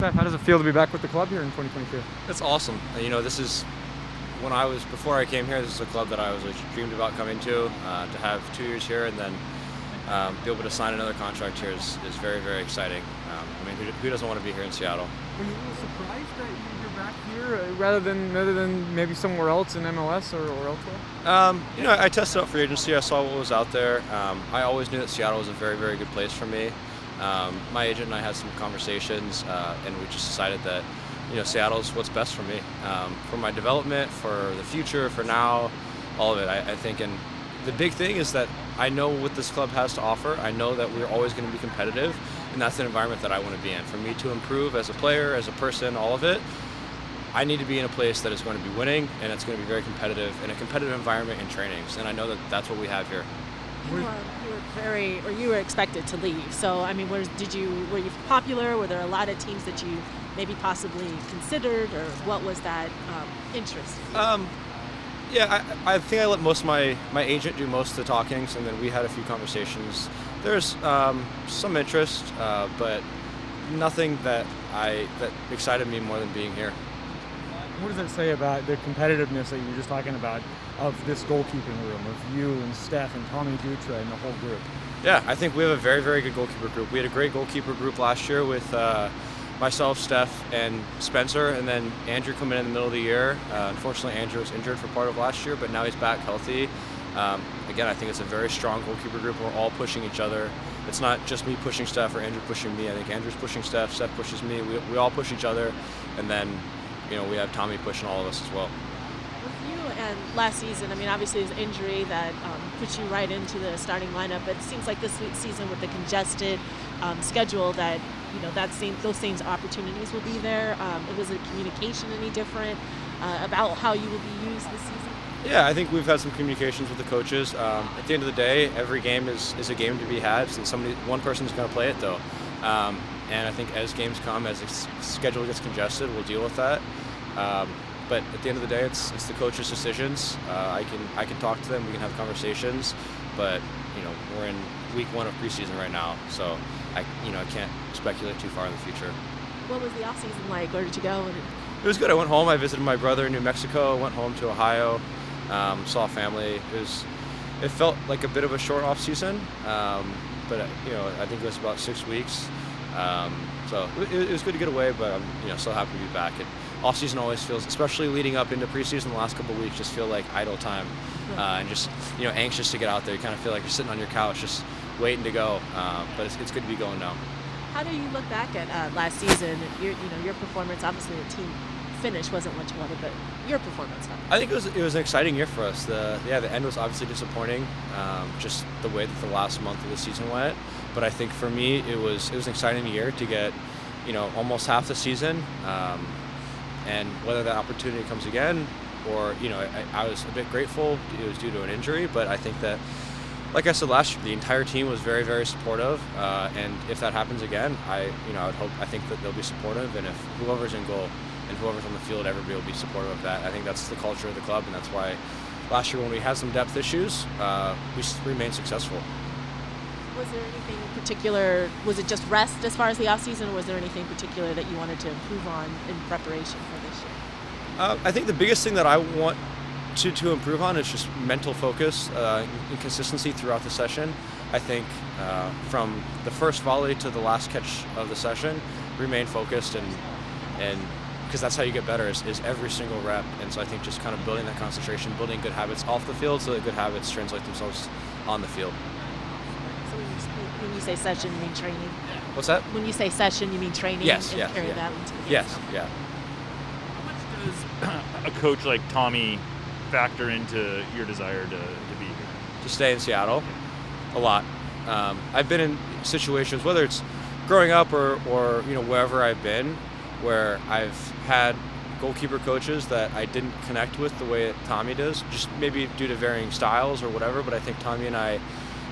How does it feel to be back with the club here in 2022? It's awesome. This is before I came here. This is a club that I was dreamed about coming to have 2 years here, and then be able to sign another contract here is very, very exciting. Who doesn't want to be here in Seattle? Were you a little surprised that you're back here rather than maybe somewhere else in MLS or elsewhere? I tested out free agency. I saw what was out there. I always knew that Seattle was a very, very good place for me. My agent and I had some conversations, and we just decided that Seattle's what's best for me, for my development, for the future, for now, all of it. I think, and the big thing is that I know what this club has to offer. I know that we're always going to be competitive, and that's an environment that I want to be in. For me to improve as a player, as a person, all of it, I need to be in a place that is going to be winning, and it's going to be very competitive, in a competitive environment in trainings, and I know that that's what we have here. You were expected to leave. So, were you popular? Were there a lot of teams that you maybe possibly considered, or what was that interest? I think I let most of my agent do most of the talkings, and then we had a few conversations. There's some interest, but nothing that excited me more than being here. What does that say about the competitiveness that you were just talking about of this goalkeeping room, of you and Steph and Tommy Dutra and the whole group? Yeah, I think we have a very, very good goalkeeper group. We had a great goalkeeper group last year with myself, Steph, and Spencer, and then Andrew coming in the middle of the year. Unfortunately, Andrew was injured for part of last year, but now he's back healthy. Again, I think it's a very strong goalkeeper group. We're all pushing each other. It's not just me pushing Steph or Andrew pushing me. I think Andrew's pushing Steph, Steph pushes me. We all push each other, and then we have Tommy pushing all of us as well. With you and last season, obviously there's an injury that put you right into the starting lineup, but it seems like this season with the congested schedule that those same opportunities will be there. Was the communication any different about how you will be used this season? Yeah, I think we've had some communications with the coaches. At the end of the day, every game is a game to be had, so one person's going to play it though. And I think as games come, as the schedule gets congested, we'll deal with that. But at the end of the day, it's the coaches' decisions. I can talk to them, we can have conversations, but we're in week 1 of preseason right now, so I can't speculate too far in the future. What was the off season like? Where did you go? It was good. I went home. I visited my brother in New Mexico. Went home to Ohio. Saw family. It felt like a bit of a short off season, but I think it was about 6 weeks. So it was good to get away, but I'm still happy to be back. And off season always feels, especially leading up into preseason, the last couple of weeks just feel like idle time, and just anxious to get out there. You kind of feel like you're sitting on your couch just waiting to go, but it's good to be going now. How do you look back at last season? Your performance, obviously the team finish wasn't what you wanted, but your performance. I think it was an exciting year for us. The end was obviously disappointing, just the way that the last month of the season went. But I think for me, it was an exciting year to get, almost half the season, and whether that opportunity comes again, or I was a bit grateful. It was due to an injury, but I think that, like I said last year, the entire team was very, very supportive, and if that happens again, I think that they'll be supportive, and if whoever's in goal and whoever's on the field, everybody will be supportive of that. I think that's the culture of the club, and that's why last year when we had some depth issues, we remained successful. Was there anything in particular, was it just rest as far as the offseason, or was there anything particular that you wanted to improve on in preparation for this year? I think the biggest thing that I want to improve on is just mental focus and consistency throughout the session. I think from the first volley to the last catch of the session, remain focused, and because that's how you get better is every single rep. And so I think just kind of building that concentration, building good habits off the field so that good habits translate themselves on the field. So when you say session, you mean training? What's that? When you say session, you mean training? Yes, and yeah. carry that into the game? Yes, yeah. How much does a coach like Tommy factor into your desire to be here? To stay in Seattle, a lot. I've been in situations, whether it's growing up or wherever I've been, where I've had goalkeeper coaches that I didn't connect with the way that Tommy does, just maybe due to varying styles or whatever. But I think Tommy and I,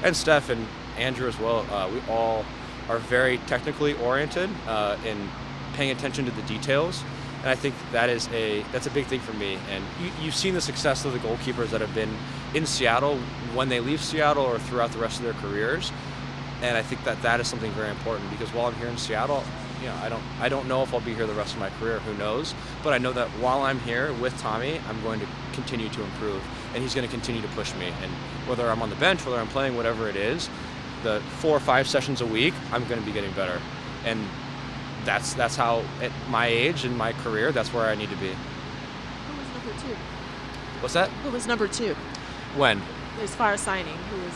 and Steph and Andrew as well, we all are very technically oriented in paying attention to the details. And I think that's a big thing for me. And you've seen the success of the goalkeepers that have been in Seattle when they leave Seattle or throughout the rest of their careers. And I think that is something very important, because while I'm here in Seattle, I don't know if I'll be here the rest of my career. Who knows? But I know that while I'm here with Tommy, I'm going to continue to improve, and he's going to continue to push me. And whether I'm on the bench, whether I'm playing, whatever it is, the 4 or 5 sessions a week, I'm going to be getting better. And that's how, at my age and my career, that's where I need to be. Who was number 2? What's that? Who was number 2 When? as far as signing? Who was?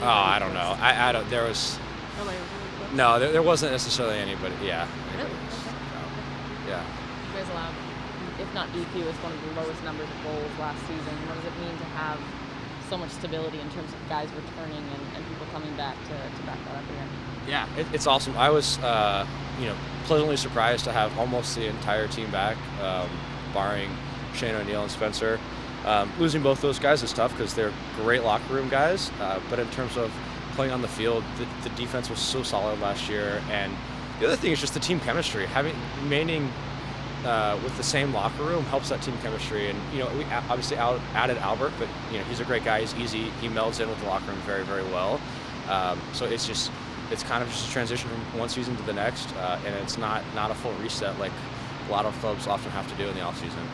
I don't know. I don't. There was. Nobody. No, there wasn't necessarily anybody. Yeah. Really? Anybody else. Okay. No. Yeah. You guys allowed, if not DQ, it's one of the lowest numbers of goals last season. What does it mean to have so much stability in terms of guys returning and people coming back to back that up again? Yeah, it's awesome. I was, pleasantly surprised to have almost the entire team back, barring Shane O'Neill and Spencer. Losing both those guys is tough because they're great locker room guys. But in terms of playing on the field, the defense was so solid last year. And the other thing is just the team chemistry. Remaining with the same locker room helps that team chemistry. And we obviously added Albert, but he's a great guy. He's easy. He melds in with the locker room very, very well. So it's kind of just a transition from one season to the next, and it's not a full reset like a lot of clubs often have to do in the off season.